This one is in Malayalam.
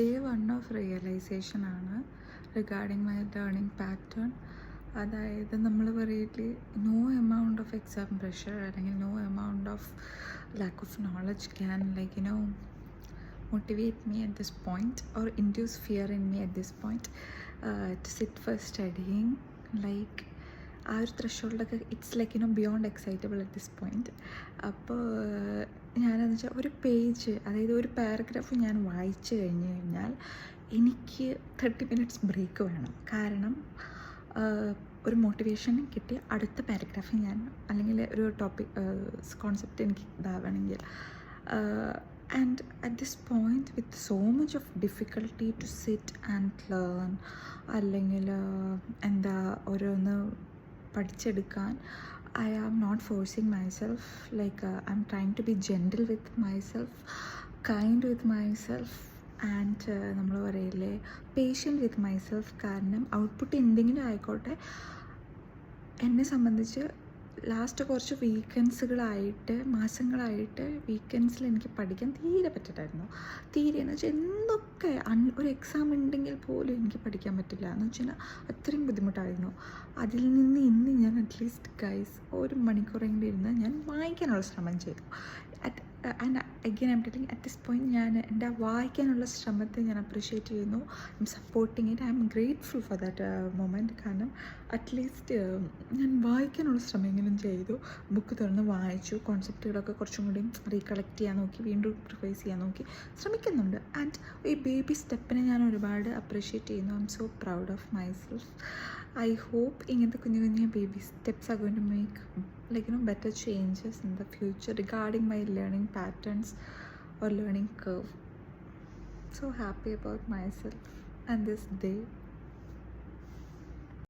ഡേ 1 ഓഫ് റിയലൈസേഷൻ ആണ് റിഗാർഡിങ് മൈ ലേണിംഗ് പാറ്റേൺ. അതായത് നമ്മൾ പറയില്ലേ, no amount of exam pressure അല്ലെങ്കിൽ no amount of lack of knowledge can motivate me at this point or induce fear in me at this point to sit for studying. Like ആ ഒരു ത്രഷോൾഡൊക്കെ it's beyond excitable at this point. അപ്പോൾ ഞാനെന്ന് വെച്ചാൽ ഒരു പേജ്, അതായത് ഒരു പാരഗ്രാഫ് ഞാൻ വായിച്ചു കഴിഞ്ഞാൽ എനിക്ക് 30 minutes ബ്രേക്ക് വേണം. കാരണം ഒരു മോട്ടിവേഷൻ കിട്ടി അടുത്ത പാരഗ്രാഫ് ഞാൻ, അല്ലെങ്കിൽ ഒരു ടോപ്പിക് കോൺസെപ്റ്റ് എനിക്ക് ഇതാവണമെങ്കിൽ. And at this point, with so much of difficulty to sit and learn, അല്ലെങ്കിൽ എന്താ ഓരോന്ന് പഠിച്ചെടുക്കാൻ, I am not forcing myself. I'm trying to be gentle with myself, kind with myself, and നമ്മൾ പറയില്ലേ പേഷ്യൻ്റ് വിത്ത് മൈസെൽഫ്. കാരണം ഔട്ട്പുട്ട് എന്തെങ്കിലും ആയിക്കോട്ടെ, എന്നെ സംബന്ധിച്ച് ലാസ്റ്റ് കുറച്ച് മാസങ്ങളായിട്ട് വീക്കെൻഡ്സിൽ എനിക്ക് പഠിക്കാൻ തീരെ പറ്റില്ലായിരുന്നു. എന്ന് വെച്ചാൽ എന്തൊക്കെ ഒരു എക്സാം ഉണ്ടെങ്കിൽ പോലും എനിക്ക് പഠിക്കാൻ പറ്റില്ല എന്ന് വെച്ചാൽ അത്രയും ബുദ്ധിമുട്ടായിരുന്നു. അതിൽ നിന്ന് ഇന്ന് ഞാൻ അറ്റ്ലീസ്റ്റ് ഗൈസ് 1 മണിക്കൂറെങ്കിലും ഇരുന്ന് ഞാൻ വായിക്കാനുള്ള ശ്രമം ചെയ്തു. And again I M telling, at this point ഞാൻ എൻ്റെ വായിക്കാനുള്ള ശ്രമത്തെ ഞാൻ അപ്രിഷ്യേറ്റ് ചെയ്യുന്നു. I M supporting it. I M grateful for that moment. കാരണം അറ്റ്ലീസ്റ്റ് ഞാൻ വായിക്കാനുള്ള ശ്രമമെങ്കിലും ചെയ്തു. ബുക്ക് തുറന്ന് വായിച്ചു, കോൺസെപ്റ്റുകളൊക്കെ കുറച്ചും കൂടി റീകളക്ട് ചെയ്യാൻ നോക്കി, വീണ്ടും റിവൈസ് ചെയ്യാൻ നോക്കി, ശ്രമിക്കുന്നുണ്ട്. ആൻഡ് ഈ ബേബി സ്റ്റെപ്പിനെ ഞാൻ ഒരുപാട് അപ്രിഷ്യേറ്റ് ചെയ്യുന്നു. I M so proud of myself. I hope ഇങ്ങനത്തെ കുഞ്ഞു baby steps are going to make better changes in the future regarding my learning patterns or learning curve. So happy about myself and this day.